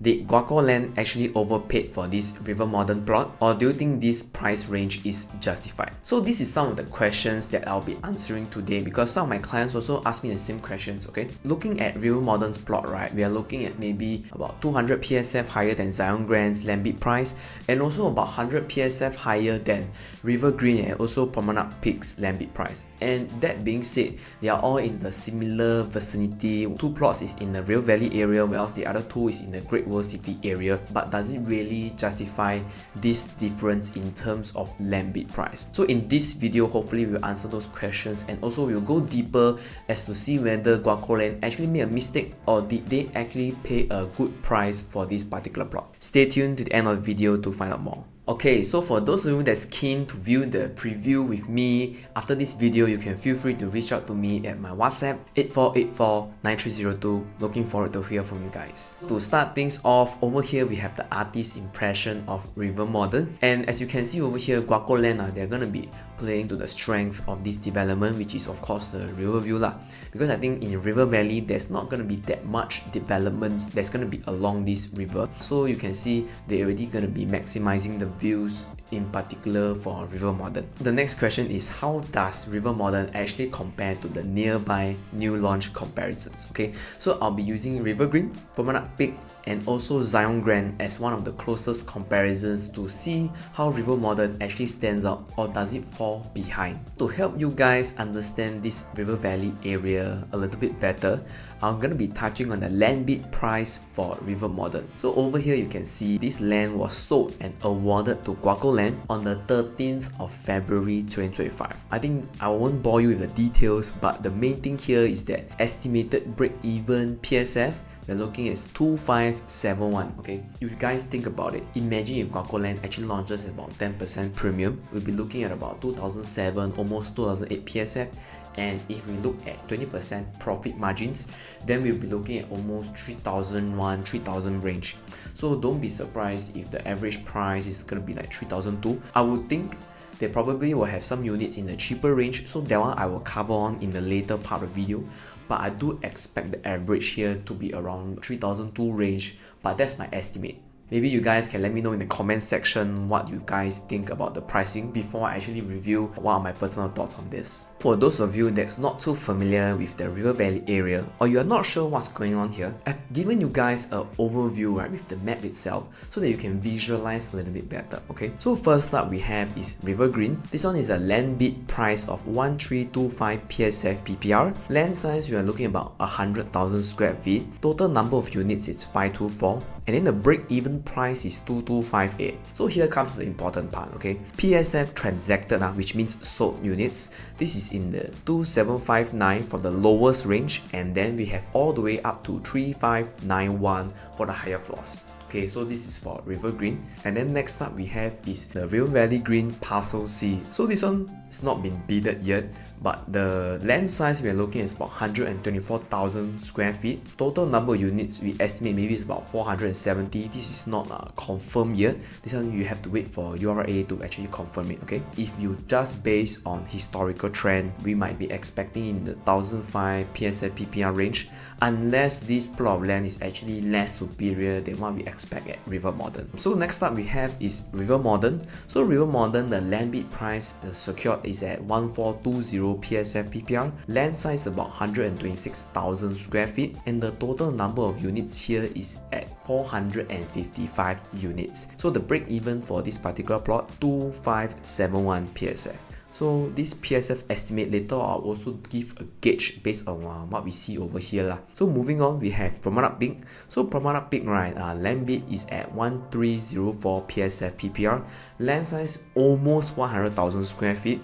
Did GuocoLand actually overpaid for this River Modern plot, or do you think this price range is justified? So this is some of the questions that I'll be answering today, because some of my clients also ask me the same questions, okay? Looking at River Modern's plot, right, we are looking at maybe about 200 PSF higher than Zyon Grand's land bid price, and also about 100 PSF higher than River Green and also Promenade Peak's land bid price. And that being said, they are all in the similar vicinity. Two plots is in the River Valley area, whereas the other two is in the Great World City area. But does it really justify this difference in terms of land bid price? So in this video, hopefully we'll answer those questions, and also we'll go deeper as to see whether GuocoLand actually made a mistake, or did they actually pay a good price for this particular plot. Stay tuned to the end of the video to find out more. Okay, so for those of you that's keen to view the preview with me after this video, you can feel free to reach out to me at my WhatsApp 8484-9302. Looking forward to hear from you guys. To start things off, over here we have the artist's impression of River Modern, and as you can see over here, GuocoLand, they're gonna be playing to the strength of this development, which is of course the river view lah. Because I think in River Valley there's not gonna be that much developments that's gonna be along this river, so you can see they're already gonna be maximizing the views in particular for River Modern. The next question is, how does River Modern actually compare to the nearby new launch comparisons? Okay, so I'll be using River Green, Promenade Peak, and also Zyon Grand as one of the closest comparisons to see how River Modern actually stands out, or does it fall behind. To help you guys understand this River Valley area a little bit better, I'm gonna be touching on the land bid price for River Modern. So over here you can see this land was sold and awarded to GuocoLand on the 13th of February 2025. I think I won't bore you with the details, but the main thing here is that estimated break-even PSF, we're looking at 2571. Okay, you guys think about it. Imagine if GuocoLand actually launches at about 10% premium, we'll be looking at about 2007, almost 2008 PSF. And if we look at 20% profit margins, then we'll be looking at almost 3001, 3000 range. So don't be surprised if the average price is gonna be like 3002. I would think they probably will have some units in the cheaper range, so that one I will cover on in the later part of the video. But I do expect the average here to be around 3002 range, but that's my estimate. Maybe you guys can let me know in the comment section what you guys think about the pricing before I actually review what are my personal thoughts on this. For those of you that's not too familiar with the River Valley area, or you are not sure what's going on here, I've given you guys an overview, right, with the map itself so that you can visualize a little bit better, okay? So first up we have is River Green. This one is a land bid price of 1325 PSF PPR. Land size we are looking about 100,000 square feet. Total number of units is 524. And then the break-even price is 2258. So here comes the important part, okay? PSF transacted, which means sold units. This is in the 2759 for the lowest range, and then we have all the way up to 3591 for the higher floors. Okay, so this is for River Green. And then next up we have is the River Valley Green Parcel C. So this one is not been bidded yet, but the land size we are looking at is about 124,000 square feet. Total number of units we estimate maybe is about 470. This is not confirmed yet. This one you have to wait for URA to actually confirm it, okay? If you just base on historical trend, we might be expecting in the 1005 PSF PPR range, unless this plot of land is actually less superior than what we expect at River Modern. So next up we have is River Modern. So River Modern, the land bid price secured is at 1420 PSF PPR. Land size about 126,000 square feet, and the total number of units here is at 455 units. So the break even for this particular plot, 2571 PSF. So this PSF estimate later I'll also give a gauge based on what we see over here lah. So moving on, we have Promenade Peak. So Promenade Peak, right, land bid is at 1304 PSF PPR. Land size almost 100,000 square feet.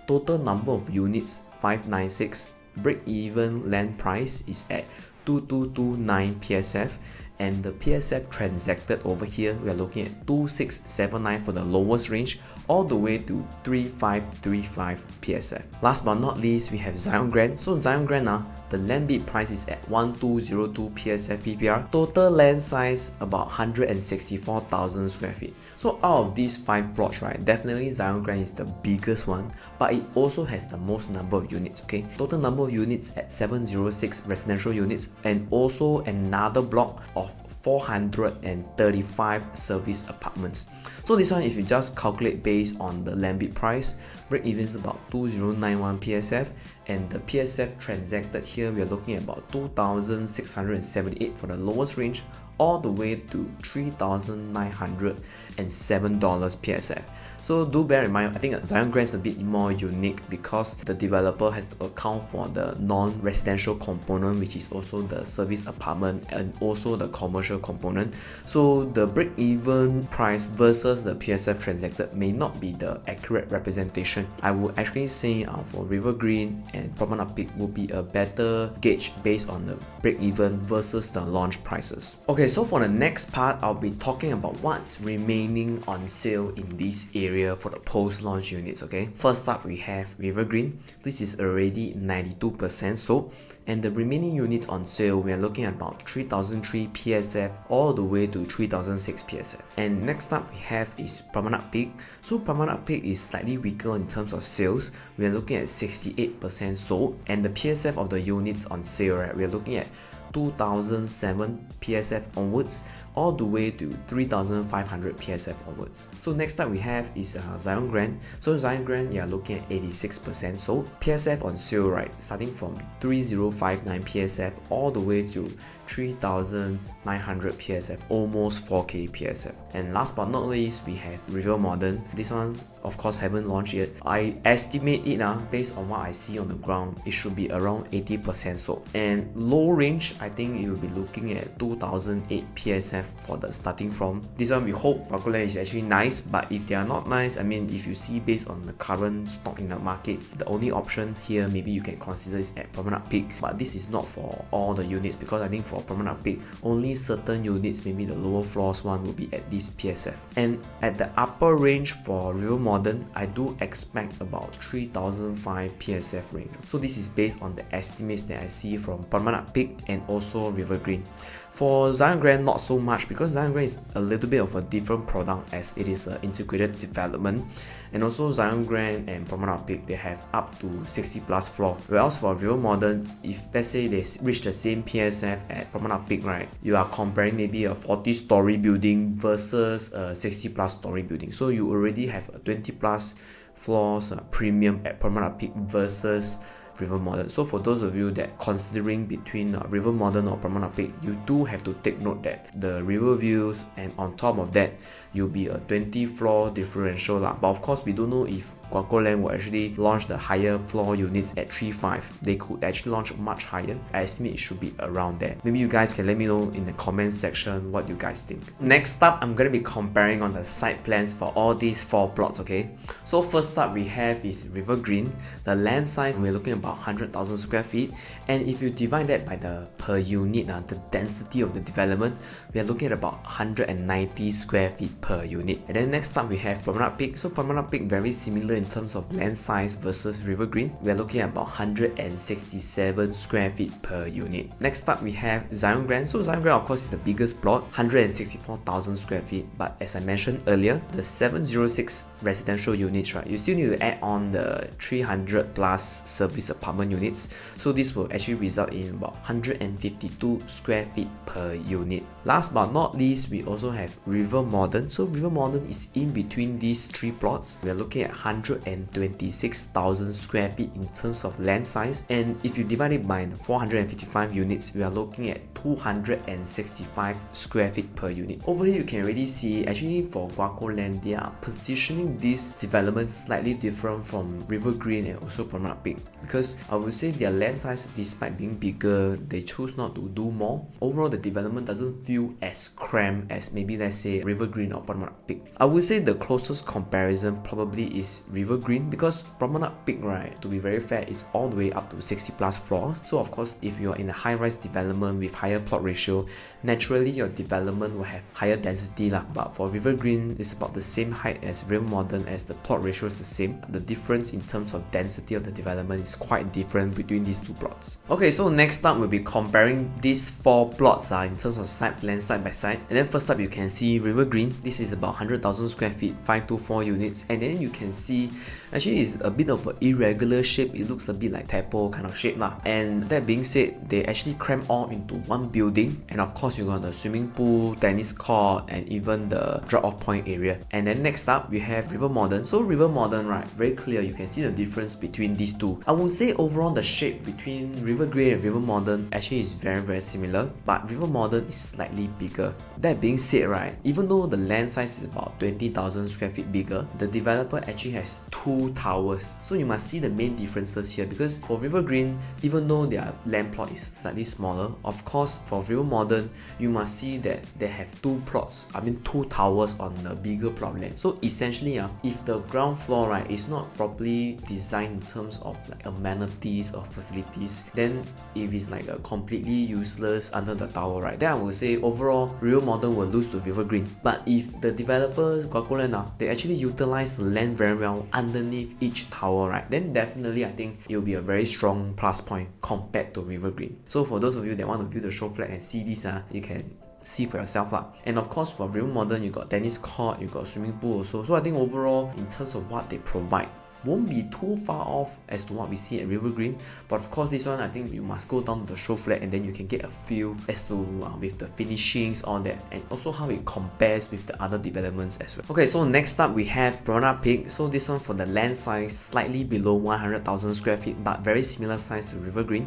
Total number of units 596. Break even land price is at 2229 PSF. And the PSF transacted over here, we are looking at 2679 for the lowest range, all the way to 3535 PSF. Last but not least, we have Zyon Grand. So Zyon Grand, the land bid price is at 1202 PSF PPR. Total land size about 164,000 square feet. So out of these 5 plots, right, definitely Zyon Grand is the biggest one, but it also has the most number of units, okay? Total number of units at 706 residential units, and also another block of 435 service apartments. So this one, if you just calculate based on the land bid price, break even is about 2091 PSF, and the PSF transacted here, we are looking at about 2,678 for the lowest range, all the way to $3,907 PSF. So do bear in mind, I think Zyon Grand is a bit more unique because the developer has to account for the non-residential component, which is also the service apartment and also the commercial component. So the break-even price versus the PSF transacted may not be the accurate representation. I would actually say for River Green and Promenade Peak will be a better gauge based on the break-even versus the launch prices. Okay, so for the next part, I'll be talking about what's remaining on sale in this area for the post-launch units. Okay, first up we have River Green. This is already 92% sold, and the remaining units on sale, we are looking at about 3,003 PSF all the way to 3,006 PSF. And next up we have is Promenade Peak. So Promenade Peak is slightly weaker in terms of sales. We are looking at 68% sold, and the PSF of the units on sale, right, we are looking at 2,007 PSF onwards, all the way to 3,500 PSF onwards. So next up we have is Zyon Grand. So Zyon Grand, you are looking at 86% sold. PSF on sale, right, starting from 3,059 PSF all the way to 3,900 PSF, almost 4K PSF. And last but not least, we have River Modern. This one, of course, haven't launched yet. I estimate it based on what I see on the ground, it should be around 80% sold. And low range, I think it will be looking at 2,008 PSF for the starting from. This one we hope GuocoLand is actually nice, but if they are not nice, I mean, if you see based on the current stock in the market, the only option here maybe you can consider is at Promenade Peak. But this is not for all the units, because I think for Promenade Peak, only certain units, maybe the lower floors one, will be at this PSF. And at the upper range for River Modern, I do expect about 3,005 PSF range. So this is based on the estimates that I see from Promenade Peak and also River Green. For Zyon Grand, not so much, because Zyon Grand is a little bit of a different product as it is an integrated development. And also Zyon Grand and Promenade Peak, they have up to 60 plus floor. Whereas for River Modern, if let's say they reach the same PSF at Promenade Peak, right, you are comparing maybe a 40-story building versus a 60 plus story building. So you already have a 20 plus floors premium at Promenade Peak versus River Modern. So for those of you that considering between River Modern or Promenade Peak, you do have to take note that the river views, and on top of that, you'll be a 20 floor differential lah. But of course, we don't know if GuocoLand will actually launch the higher floor units at 3.5. They could actually launch much higher. I estimate it should be around there. Maybe you guys can let me know in the comment section what you guys think. Next up, I'm going to be comparing on the site plans for all these 4 plots, okay? So first up we have is River Green. The land size, we're looking at about 100,000 square feet. And if you divide that by the per unit, the density of the development, we are looking at about 190 square feet per unit. And then next up we have Promenade Peak. So Promenade Peak, very similar in terms of land size versus River Green. We are looking at about 167 square feet per unit. Next up we have Zyon Grand. So Zyon Grand, of course, is the biggest plot, 164,000 square feet. But as I mentioned earlier, the 706 residential units, right, you still need to add on the 300 plus service apartment units. So this will actually result in about 152 square feet per unit. Last but not least, we also have River Modern. So River Modern is in between these 3 plots. We are looking at 126,000 square feet in terms of land size, and if you divide it by the 455 units, we are looking at 265 square feet per unit. Over here you can already see, actually for GuocoLand, they are positioning this development slightly different from River Green and also Promenade Peak, because I would say their land size, despite being bigger, they choose not to do more. Overall, the development doesn't feel as cramped as maybe, let's say, River Green or Promenade Peak. I would say the closest comparison probably is River Green, because Promenade Peak, right, to be very fair, it's all the way up to 60 plus floors. So of course, if you're in a high-rise development with higher plot ratio, naturally your development will have higher density lah. But for River Green, it's about the same height as River Modern, as the plot ratio is the same. The difference in terms of density of the development is quite different between these 2 plots. Okay, so next up we'll be comparing these 4 plots in terms of site plan side by side. And then first up you can see River Green. This is about 100,000 square feet, 524 units, and then you can see see, actually it's a bit of an irregular shape. It looks a bit like Tapo kind of shape lah. And that being said, they actually cram all into one building. And of course, you got the swimming pool, tennis court, and even the drop-off point area. And then next up, we have River Modern. So River Modern, right, very clear. You can see the difference between these two. I would say overall the shape between River Grey and River Modern actually is very similar, but River Modern is slightly bigger. That being said, right, even though the land size is about 20,000 square feet bigger, the developer actually has 2 towers. So you must see the main differences here, because for River Green, even though their land plot is slightly smaller, of course for River Modern, you must see that they have 2 plots, 2 towers on the bigger plot of land. So essentially, if the ground floor, right, is not properly designed in terms of like amenities or facilities, then if it's like a completely useless under the tower, right, then I would say overall River Modern will lose to River Green. But if the developers, GuocoLand, they actually utilize the land very well underneath each tower, right, then definitely I think it will be a very strong plus point compared to River Green. So for those of you that want to view the show flat and see this, you can see for yourself lah. And of course for River Modern, you got tennis court, you got swimming pool also. So I think overall in terms of what they provide, won't be too far off as to what we see at River Green. But of course this one, I think you must go down to the show flat and then you can get a feel as to with the finishings, all that, and also how it compares with the other developments as well. Okay, so next up we have Promenade Peak. So this one for the land size, slightly below 100,000 square feet, but very similar size to River Green.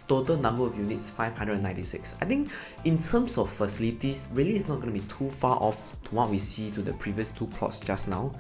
Total number of units 596. I think in terms of facilities, really it's not going to be too far off to what we see to the previous 2 plots just now.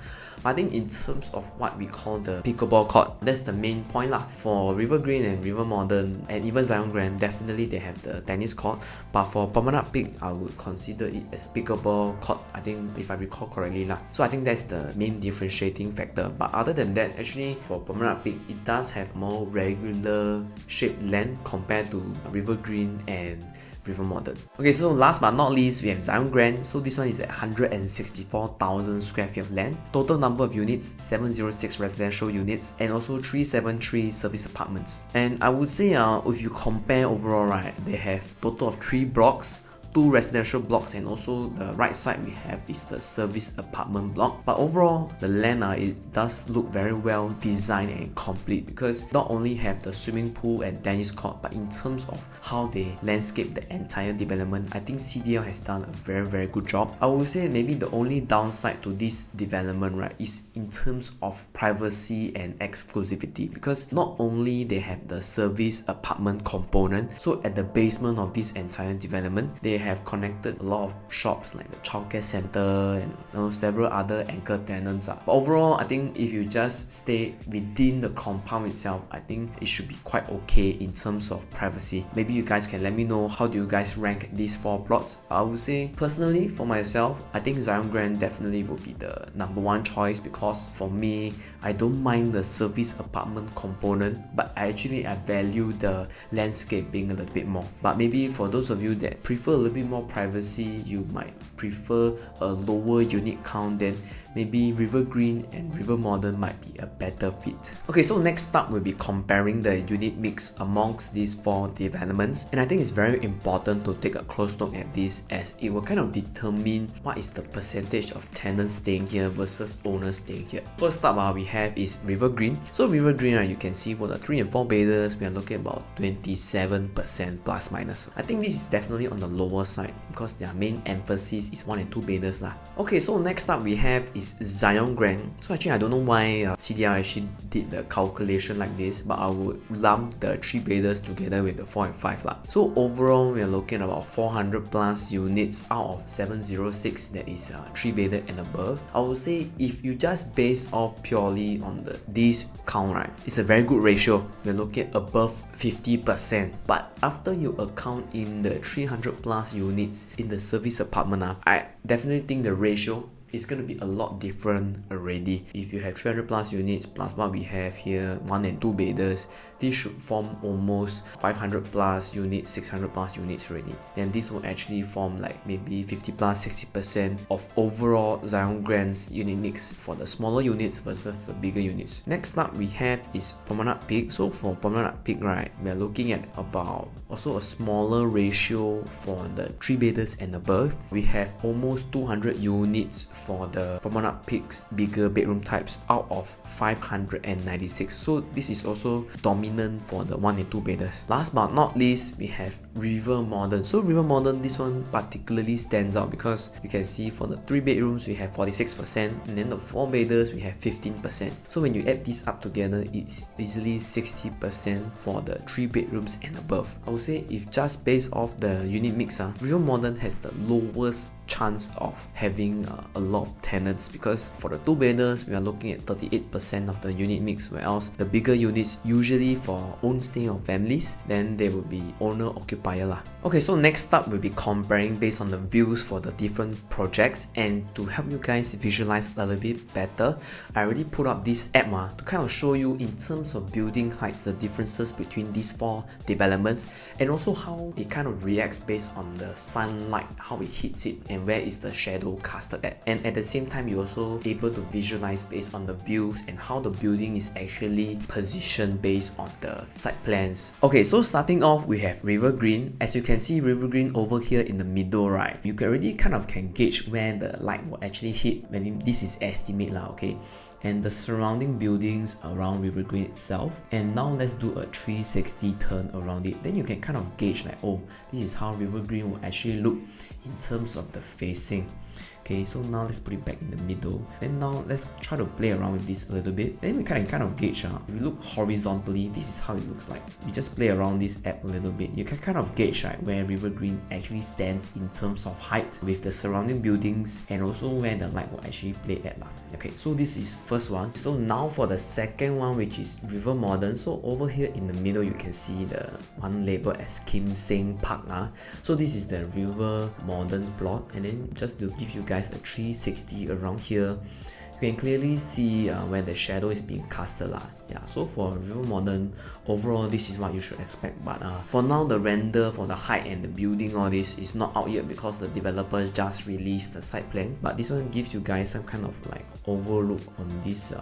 But I think in terms of what we call the pickleball court, that's the main point lah. For River Green and River Modern and even Zyon Grand, definitely they have the tennis court. But for Promenade Peak, I would consider it as a pickleball court, I think, if I recall correctly lah. So I think that's the main differentiating factor. But other than that, actually for Promenade Peak, it does have more regular shaped land compared to River Green and River Modern. Okay, so last but not least, we have Zyon Grand. So this one is at 164,000 square feet of land. Total number of units 706 residential units and also 373 service apartments. And I would say if you compare overall, right, they have total of 3 blocks, 2 residential blocks, and also the right side we have is the service apartment block. But overall the land it does look very well designed and complete, because not only have the swimming pool and tennis court, but in terms of how they landscape the entire development, I think CDL has done a very good job. I would say maybe the only downside to this development, right, is in terms of privacy and exclusivity, because not only they have the service apartment component, so at the basement of this entire development they have connected a lot of shops like the childcare center and several other anchor tenants. But overall, I think if you just stay within the compound itself, I think it should be quite okay in terms of privacy. Maybe you guys can let me know how do you guys rank these 4 plots. I would say personally for myself, I think Zyon Grand definitely would be the number 1 choice, because for me, I don't mind the service apartment component, but I value the landscaping a little bit more. But maybe for those of you that prefer a little bit more privacy, you might prefer a lower unit count, then maybe River Green and River Modern might be a better fit. Okay, so next up we'll be comparing the unit mix amongst these 4 developments, and I think it's very important to take a close look at this, as it will kind of determine what is the percentage of tenants staying here versus owners staying here. First up we have is River Green. So River Green, you can see for the 3 and 4 beders, we are looking at about 27% plus minus. I think this is definitely on the lower side because their main emphasis is 1 and 2 beders lah. Okay, so next up we have is Zyon Grand. So actually I don't know why CDR actually did the calculation like this, but I would lump the 3 beders together with the 4 and 5 lah. So overall we are looking at about 400 plus units out of 706 that is 3 bedder and above. I would say if you just base off purely on this count, right, it's a very good ratio. We're looking at above 50%. But after you account in the 300 plus units in the service apartment, I definitely think the ratio is going to be a lot different already. If you have 300 plus units plus what we have here, 1 and 2 beders, this should form almost 500 plus units, 600 plus units already. Then this will actually form like maybe 50 plus 60% of overall Zyon Grand's unit mix for the smaller units versus the bigger units. Next up we have is Promenade Peak. So for Promenade Peak, right, we are looking at about also a smaller ratio for the 3 beders and above. We have almost 200 units for the Promenade Peak's bigger bedroom types out of 596. So this is also dominant for the 1 and 2 bedders. Last but not least, we have River Modern. So River Modern, this one particularly stands out because you can see for the 3 bedrooms we have 46%, and then the 4 bedders we have 15%. So when you add these up together, it's easily 60% for the 3 bedrooms and above. I would say if just based off the unit mix, River Modern has the lowest chance of having a lot of tenants, because for the 2 bedders we are looking at 38% of the unit mix, whereas the bigger units usually for own stay of families, then they will be owner occupier lah. Okay, so next up we'll be comparing based on the views for the different projects, and to help you guys visualize a little bit better, I already put up this app to kind of show you in terms of building heights the differences between these 4 developments, and also how it kind of reacts based on the sunlight, how it hits it, and where is the shadow casted at. And at the same time, you're also able to visualize based on the views and how the building is actually positioned based on the site plans. Okay, so starting off, we have River Green. As you can see, River Green over here in the middle, right? You can already kind of gauge where the light will actually hit when this is estimate lah, okay? And the surrounding buildings around River Green itself. And now let's do a 360 turn around it. Then you can kind of gauge like, oh, this is how River Green will actually look in terms of the facing. Okay, so now let's put it back in the middle. And now let's try to play around with this a little bit. Then we kind of gauge, if you look horizontally, this is how it looks like. You just play around this app a little bit. You can kind of gauge where River Green actually stands in terms of height with the surrounding buildings, and also where the light will actually play at. Okay, so this is first one. So now for the second one, which is River Modern. So over here in the middle, you can see the one labeled as Kim Seng Park. So this is the River Modern plot, and then just to give you guys a 360 around here, you can clearly see where the shadow is being casted lah. Yeah, so for River Modern, overall this is what you should expect, but for now the render for the height and the building, all this is not out yet because the developers just released the site plan. But this one gives you guys some kind of like overlook on this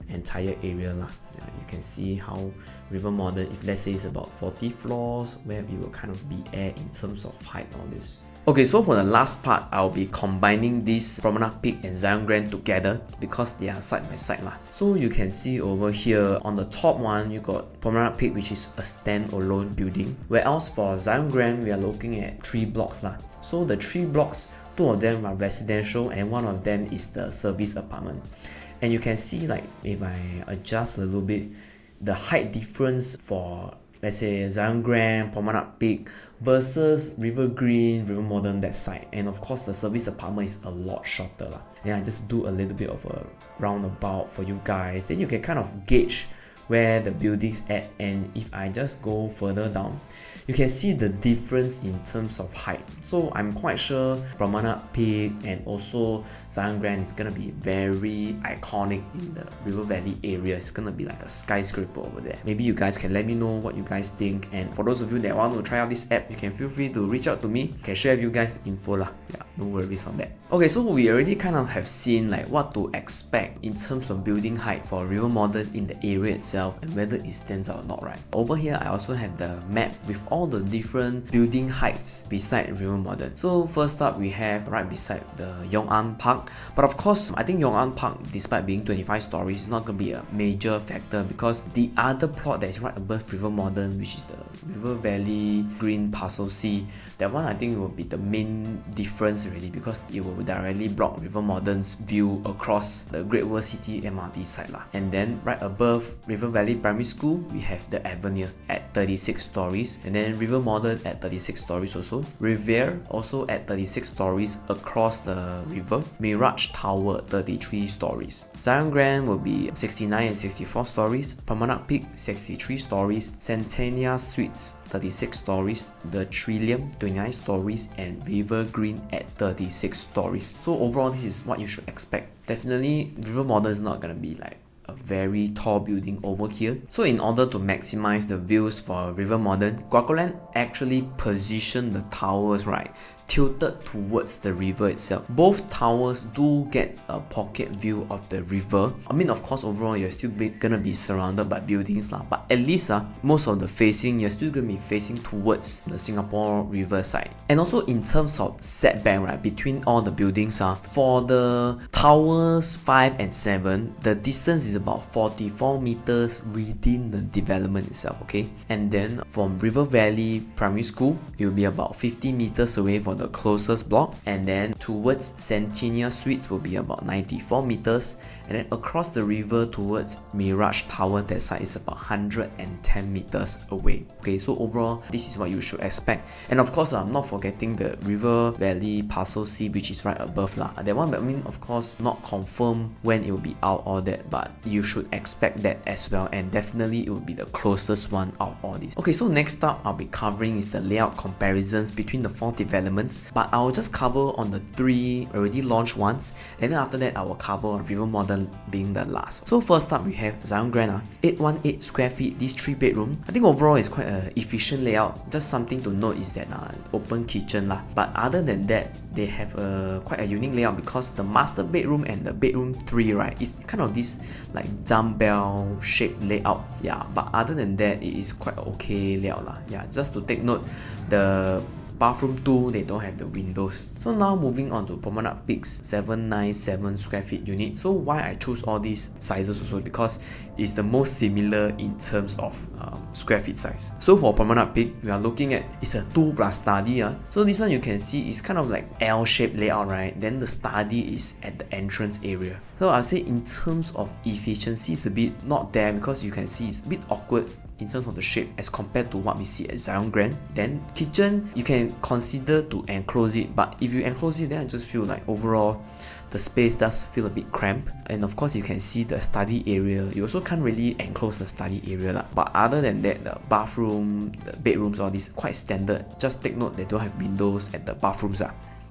entire area lah. Yeah, you can see how River Modern, if let's say it's about 40 floors, where it will kind of be at in terms of height, all this. Okay, so for the last part, I'll be combining this Promenade Peak and Zyon Grand together because they are side by side lah. So you can see over here on the top one, you got Promenade Peak, which is a standalone building, whereas for Zyon Grand, we are looking at 3 blocks lah. So the 3 blocks, 2 of them are residential and 1 of them is the service apartment. And you can see, like, if I adjust a little bit, the height difference for, let's say, Zyon Grand, Promenade Peak versus River Green, River Modern, that side. And of course, the service apartment is a lot shorter lah. And I just do a little bit of a roundabout for you guys. Then you can kind of gauge where the building's at. And if I just go further down, you can see the difference in terms of height. So I'm quite sure Promenade Peak and also Zyon Grand is gonna be very iconic in the River Valley area. It's gonna be like a skyscraper over there. Maybe you guys can let me know what you guys think. And for those of you that want to try out this app, you can feel free to reach out to me. I can share with you guys the info lah. Yeah, no worries on that. Okay, so we already kind of have seen like what to expect in terms of building height for River Modern in the area itself and whether it stands out or not, right? Over here, I also have the map with all the different building heights beside River Modern. So first up, we have right beside the Yong'an Park. But of course, I think Yong'an Park, despite being 25 stories, is not going to be a major factor because the other plot that is right above River Modern, which is the River Valley Green Parcel C, that one I think will be the main difference already because it will directly block River Modern's view across the Great World City MRT site lah. And then right above River Valley Primary School, we have the Avenue at 36 stories, and then River Modern at 36 stories also. Riviere also at 36 stories across the river. Mirage Tower 33 stories. Zyon Grand will be 69 and 64 stories. Promenade Peak 63 stories. Centennial Suites 36 stories. The Trillium 29 stories, and River Green at 36 stories. So overall, this is what you should expect. Definitely River Modern is not gonna be like a very tall building over here. So in order to maximize the views for River Modern, GuocoLand actually positioned the towers right tilted towards the river itself. Both towers do get a pocket view of the river. I mean, of course, overall you're still gonna be surrounded by buildings lah, but at least most of the facing, you're still gonna be facing towards the Singapore river side. And also in terms of setback, right, between all the buildings, for the towers 5 and 7, the distance is about 44 meters within the development itself, okay? And then from River Valley Primary School, it will be about 50 meters away for the closest block, and then towards Centennial Suites will be about 94 meters, and then across the river towards Mirage Tower, that side is about 110 meters away. Okay, so overall this is what you should expect. And of course, I'm not forgetting the River Valley Parcel C, which is right above lah. That one, I mean, of course, not confirmed when it will be out or that, but you should expect that as well, and definitely it will be the closest one out of all this. Okay, so next up I'll be covering is the layout comparisons between the 4 developments, but I'll just cover on the 3 already launched ones, and then after that I will cover on River Modern being the last. So first up we have Zyon Grand, 818 square feet, this 3-bedroom. I think overall it's quite an efficient layout. Just something to note is that open kitchen lah, but other than that they have quite a unique layout, because the master bedroom and the bedroom 3, right, is kind of this like dumbbell shaped layout. Yeah, but other than that it is quite okay layout lah. Yeah, just to take note, the bathroom 2, they don't have the windows. So now moving on to Promenade Peak's 797 square feet unit. So why I choose all these sizes also, because it's the most similar in terms of square feet size. So for Promenade Peak, we are looking at, it's a 2 plus study. So this one you can see is kind of like L-shaped layout, right? Then the study is at the entrance area. So I'll say in terms of efficiency, it's a bit not there, because you can see it's a bit awkward in terms of the shape as compared to what we see at Zyon Grand. Then kitchen, you can consider to enclose it, but if you enclose it, then I just feel like overall the space does feel a bit cramped. And of course you can see the study area, you also can't really enclose the study area lah. But other than that, the bathroom, the bedrooms, all this quite standard. Just take note they don't have windows at the bathrooms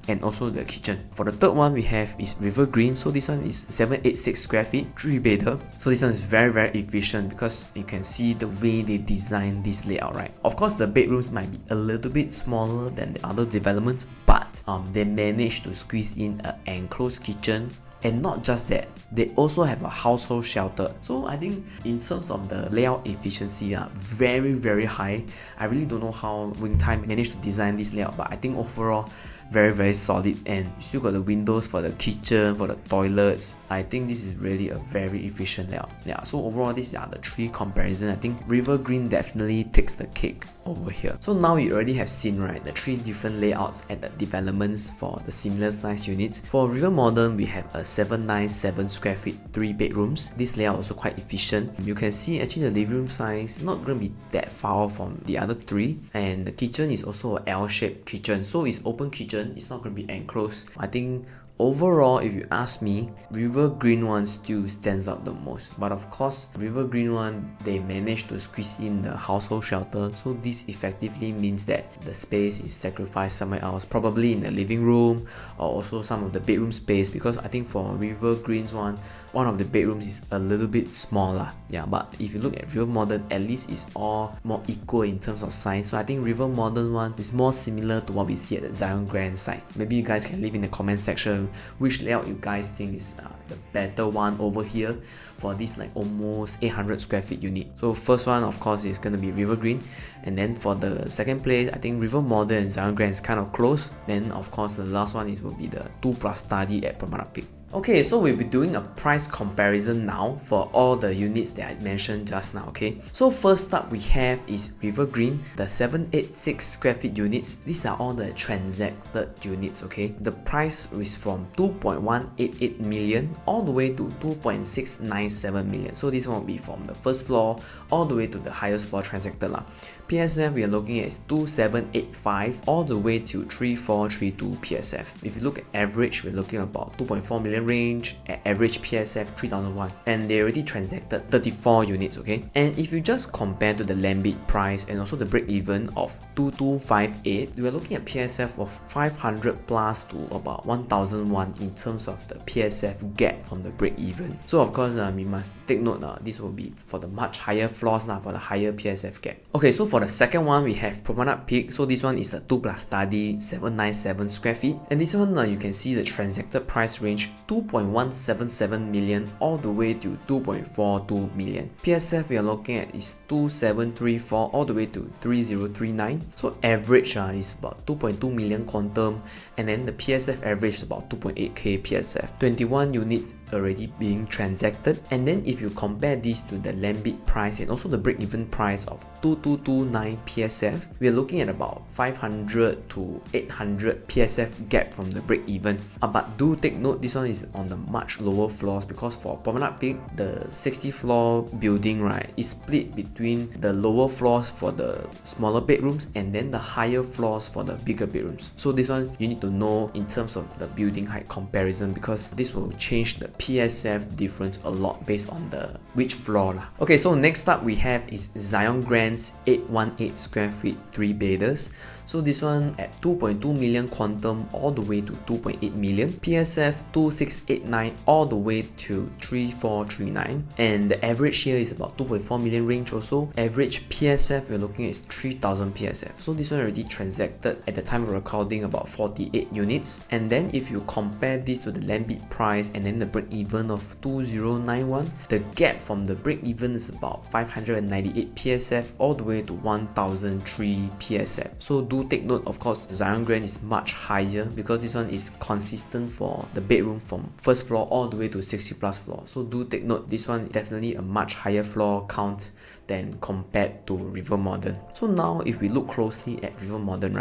and also the kitchen. For the third one we have is River Green. So this one is 786 square feet, 3-bedder. So this one is very efficient, because you can see the way they design this layout, right? Of course the bedrooms might be a little bit smaller than the other developments, but they managed to squeeze in an enclosed kitchen. And not just that, they also have a household shelter. So I think in terms of the layout efficiency, very high. I really don't know how Wing Time managed to design this layout, but I think overall very solid. And you still got the windows for the kitchen, for the toilets. I think this is really a very efficient layout. Yeah, so overall these are the 3 comparisons. I think River Green definitely takes the cake over here. So now you already have seen, right, the 3 different layouts at the developments for the similar size units. For River Modern, we have a 797 square feet, 3 bedrooms. This layout also quite efficient. You can see actually the living room size not going to be that far from the other 3, and the kitchen is also an L-shaped kitchen, so it's open kitchen, it's not going to be enclosed. I think overall, if you ask me, River Green one still stands out the most. But of course, River Green one, they managed to squeeze in the household shelter. So this effectively means that the space is sacrificed somewhere else, probably in the living room or also some of the bedroom space. Because I think for River Green's one of the bedrooms is a little bit smaller. Yeah, but if you look at River Modern, at least it's all more equal in terms of size. So I think River Modern one is more similar to what we see at the Zyon Grand side. Maybe you guys can leave in the comment section which layout you guys think is the better one over here for this like almost 800 square feet unit. So first one of course is going to be River Green, and then for the second place I think River Modern and Zyon Grand is kind of close. Then of course the last one will be the 2 plus study at Promenade Peak. Okay, so we'll be doing a price comparison now for all the units that I mentioned just now, okay? So first up we have is River Green, the 786 square feet units. These are all the transacted units, okay? The price is from 2.188 million all the way to 2.697 million. So this one will be from the first floor all the way to the highest floor transacted lah. PSF we are looking at is 2785 all the way to 3432 PSF. If you look at average, we're looking at about 2.4 million million range at average PSF 3001, and they already transacted 34 units, okay? And if you just compare to the land bid price and also the break even of 2258, we are looking at PSF of 500 plus to about 1001 in terms of the PSF gap from the break even. So of course we must take note this will be for the much higher floors for the higher PSF gap. Okay, so for the second one we have Promenade Peak. So this one is the 2 plus study, 797 square feet, and this one you can see the transacted price range 2.177 million all the way to 2.42 million. PSF we are looking at is 2734 all the way to 3039. So average is about 2.2 million quantum, and then the PSF average is about 2.8k PSF. 21 units already being transacted, and then if you compare this to the land bid price and also the break-even price of 2229 PSF, we are looking at about 500 to 800 PSF gap from the break-even. But do take note, this one is on the much lower floors, because for Promenade Peak, the 60 floor building is split between the lower floors for the smaller bedrooms and then the higher floors for the bigger bedrooms. So this one you need to know in terms of the building height comparison, because this will change the PSF difference a lot based on the which floor. Okay, so next up we have is Zyon Grand's 818 square feet 3 bedders. So this one at 2.2 million quantum all the way to 2.8 million, PSF 2689 all the way to 3439, and the average here is about 2.4 million range also. Average PSF we're looking at is 3000 PSF. So this one already transacted at the time of recording about 48 units, and then if you compare this to the land bid price and then the break even of 2091, the gap from the break even is about 598 PSF all the way to 1003 PSF. So do take note, of course, Zyon Grand is much higher because this one is consistent for the bedroom from first floor all the way to 60 plus floor. So do take note, this one definitely a much higher floor count than compared to River Modern. So now if we look closely at River Modern,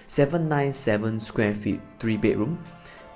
797 square feet 3 bedroom,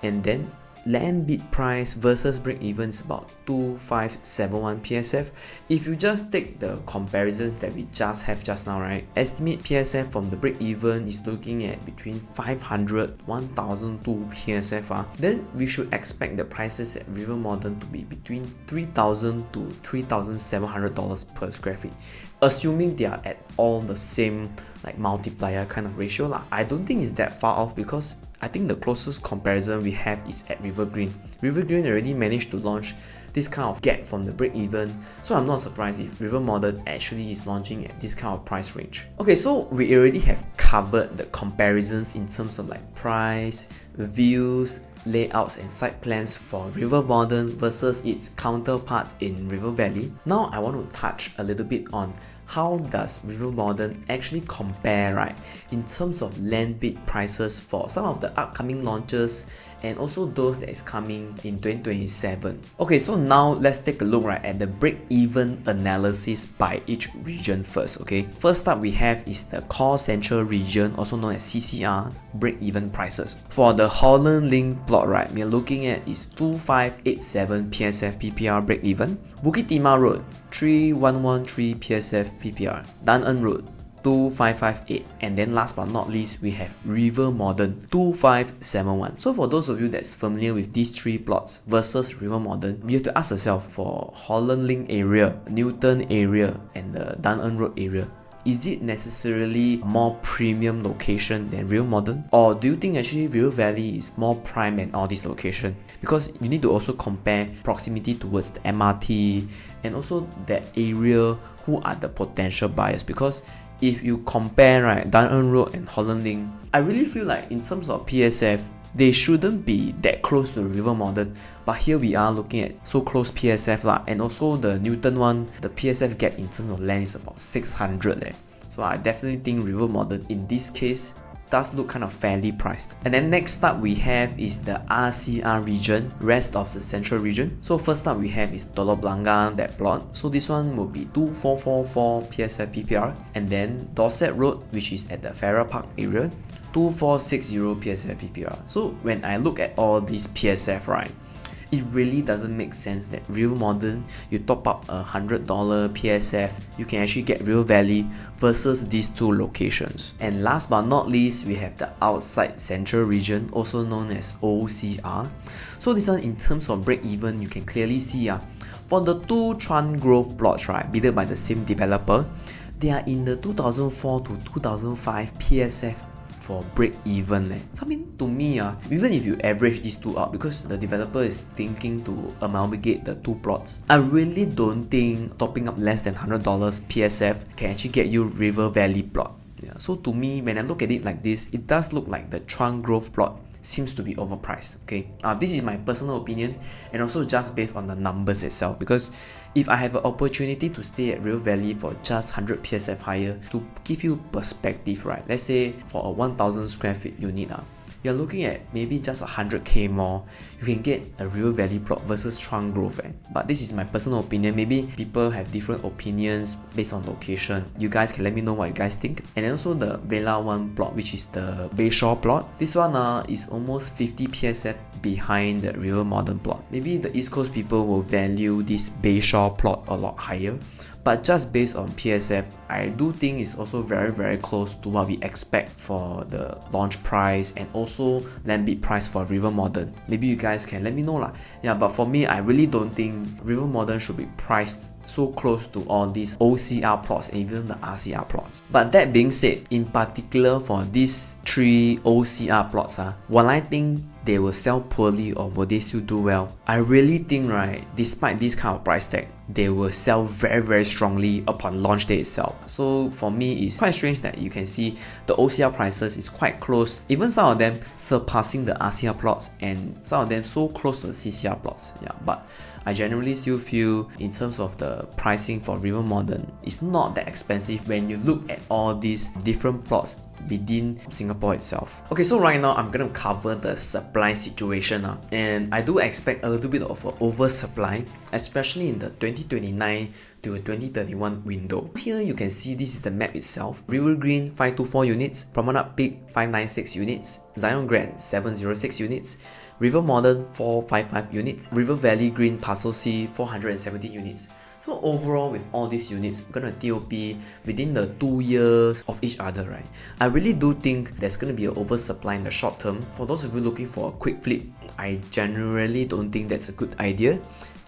and then land bid price versus break even is about 2571 PSF. If you just take the comparisons that we just have just now, estimate PSF from the break even is looking at between 500 1002 PSF. Then we should expect the prices at River Modern to be between $3,000 to $3,700 per square feet, assuming they are at all the same multiplier kind of ratio. I don't think it's that far off, because I think the closest comparison we have is at River Green. River Green already managed to launch this kind of gap from the break even, so I'm not surprised if River Modern actually is launching at this kind of price range. Okay, so we already have covered the comparisons in terms of price, views, layouts and site plans for River Modern versus its counterparts in River Valley. Now I want to touch a little bit on how does River Modern actually compare in terms of land bid prices for some of the upcoming launches and also those that is coming in 2027. Okay, so now let's take a look at the break-even analysis by each region first. Okay, first up we have is the Core Central region, also known as CCR's break-even prices. For the Holland Link plot, we are looking at is 2587 PSF PPR break-even, Bukit Timah Road 3113 PSF PPR, Dan En Road 2558, and then last but not least we have River Modern 2571. So for those of you that's familiar with these three plots versus River Modern, you have to ask yourself, for Holland Link area, Newton area and the Dan En Road area, is it necessarily a more premium location than River Modern? Or do you think actually River Valley is more prime than all these locations? Because you need to also compare proximity towards the MRT and also that area, who are the potential buyers. Because if you compare Dan En Road and Holland Link, I really feel like in terms of PSF, they shouldn't be that close to River Modern, but here we are looking at so close PSF and also the Newton one, the PSF gap in terms of land is about 600 So I definitely think River Modern in this case does look kind of fairly priced. And then next up we have is the RCR region, rest of the central region. So first up we have is Telok Blangah, that plot. So this one will be 2444 PSF PPR, and then Dorset Road, which is at the Farrer Park area, 2460 PSF PPR. So when I look at all these PSF, it really doesn't make sense that River Modern, you top up $100 PSF, you can actually get River Valley versus these two locations. And last but not least, we have the outside central region, also known as OCR. So this one, in terms of break even, you can clearly see for the two Chuan Grove plots, right, bidded by the same developer, they are in the 2004 to 2005 PSF for break even. So I mean, to me, even if you average these two out, because the developer is thinking to amalgamate the two plots, I really don't think topping up less than $100 PSF can actually get you River Valley plot. Yeah, so to me, when I look at it like this, it does look like the Chuan Grove plot seems to be overpriced. Okay, this is my personal opinion, and also just based on the numbers itself, because if I have an opportunity to stay at River Valley for just 100 PSF higher, to give you perspective, right, let's say for a 1000 square feet unit, you're looking at maybe just 100k more, you can get a River Valley plot versus Chuan Grove. But this is my personal opinion. Maybe people have different opinions based on location. You guys can let me know what you guys think. And then also the Vela 1 plot, which is the Bayshore plot. This one is almost 50 PSF behind the River Modern plot. Maybe the East Coast people will value this Bayshore plot a lot higher. But just based on PSF, I do think it's also very close to what we expect for the launch price and also land bid price for River Modern. Maybe you guys can let me know lah. Yeah, but for me, I really don't think River Modern should be priced so close to all these OCR plots and even the RCR plots. But that being said, in particular for these three OCR plots, while I think they will sell poorly or will they still do well, I really think, right, despite this kind of price tag, they will sell very strongly upon launch day itself. So for me, it's quite strange that you can see the OCR prices is quite close, even some of them surpassing the RCR plots and some of them so close to the CCR plots. Yeah, but I generally still feel in terms of the pricing for River Modern, it's not that expensive when you look at all these different plots within Singapore itself. Okay, so right now I'm gonna cover the supply situation, and I do expect a little bit of an oversupply, especially in the 2029 to 2031 window. Here you can see this is the map itself. River Green 524 units, Promenade Peak 596 units, Zyon Grand 706 units, River Modern 455 units, River Valley Green Parcel C 470 units. So overall, with all these units gonna TOP within the 2 years of each other, right, I really do think there's gonna be an oversupply in the short term. For those of you looking for a quick flip, I generally don't think that's a good idea.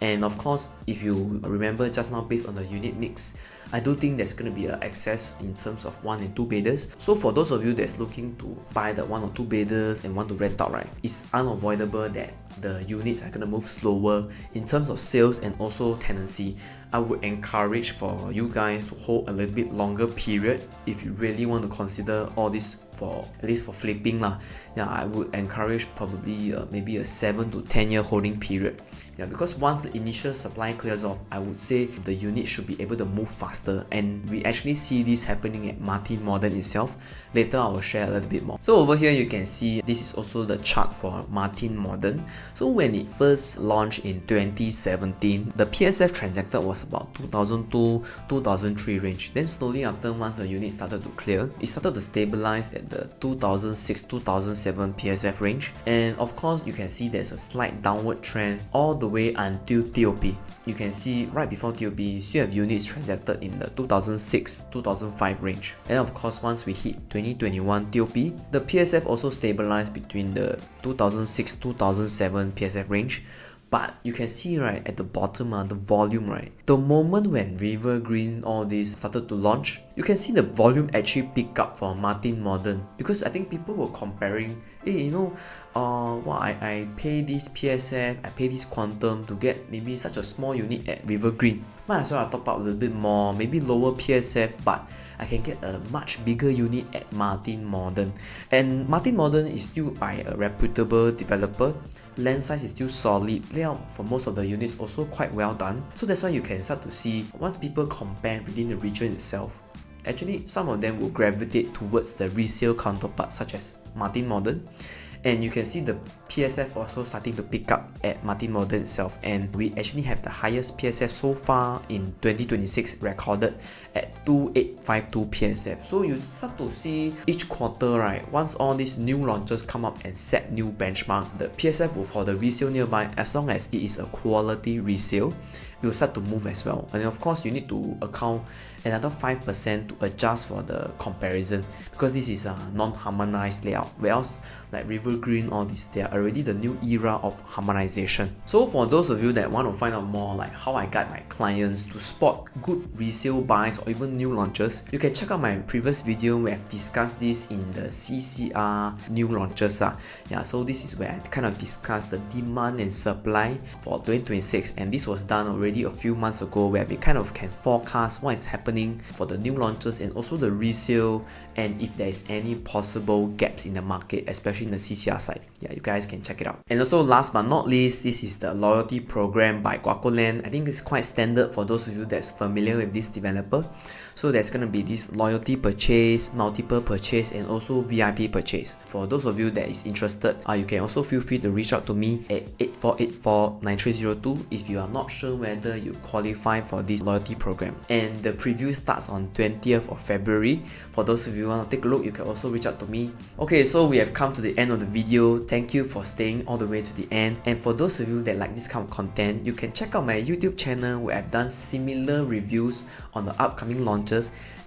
And of course, if you remember just now, based on the unit mix, I do think there's going to be an excess in terms of 1 and 2 bedders. So for those of you that's looking to buy the 1 or 2 bedders and want to rent out, right, it's unavoidable that the units are going to move slower in terms of sales and also tenancy. I would encourage for you guys to hold a little bit longer period if you really want to consider all this, for at least for flipping lah. Yeah, I would encourage probably maybe a 7 to 10 year holding period. Yeah, because once the initial supply clears off, I would say the unit should be able to move faster, and we actually see this happening at Martin Modern itself. Later I will share a little bit more. So over here you can see this is also the chart for Martin Modern. So when it first launched in 2017, the PSF transacted was about 2002-2003 range. Then slowly after, once the unit started to clear, it started to stabilize at the 2006-2007 PSF range. And of course you can see there's a slight downward trend all the way until TOP. You can see right before TOP, you still have units transacted in the 2006-2005 range. And of course, once we hit 2021 TOP, the PSF also stabilized between the 2006-2007 PSF range. But you can see right at the bottom, the volume, right, the moment when River Green, all this started to launch, you can see the volume actually pick up for Martin Modern, because I think people were comparing, hey, you know, I pay this PSF, I pay this quantum to get maybe such a small unit at River Green. Might as well I top up a little bit more, maybe lower PSF, but I can get a much bigger unit at Martin Modern. And Martin Modern is still by a reputable developer. Land size is still solid. Layout for most of the units also quite well done. So that's why you can start to see, once people compare within the region itself, actually some of them will gravitate towards the resale counterparts such as Martin Modern. And you can see the PSF also starting to pick up at Martin Modern itself, and we actually have the highest PSF so far in 2026 recorded at 2852 PSF. So you start to see each quarter, right, once all these new launches come up and set new benchmark, the PSF will for the resale nearby, as long as it is a quality resale, it will start to move as well. And of course you need to account another 5% to adjust for the comparison, because this is a non-harmonized layout, whereas like River Green, all this, they are already the new era of harmonization. So for those of you that want to find out more like how I guide my clients to spot good resale buys or even new launches, you can check out my previous video where I've discussed this in the CCR new launches. Yeah, so this is where I kind of discussed the demand and supply for 2026, and this was done already a few months ago, where we kind of can forecast what is happening for the new launches and also the resale, and if there is any possible gaps in the market, especially in the CCR side. Yeah, you guys can check it out. And also last but not least, this is the loyalty program by GuocoLand. I think it's quite standard for those of you that's familiar with this developer. So there's going to be this loyalty purchase, multiple purchase, and also VIP purchase. For those of you that is interested, you can also feel free to reach out to me at 8484-9302 if you are not sure whether you qualify for this loyalty program. And the preview starts on 20th of February. For those of you who want to take a look, you can also reach out to me. Okay, so we have come to the end of the video. Thank you for staying all the way to the end. And for those of you that like this kind of content, you can check out my YouTube channel where I've done similar reviews on the upcoming launches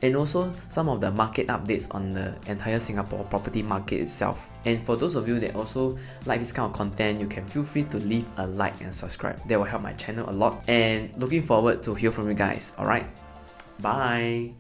and also some of the market updates on the entire Singapore property market itself. And for those of you that also like this kind of content, you can feel free to leave a like and subscribe. That will help my channel a lot, and looking forward to hear from you guys. Alright, bye.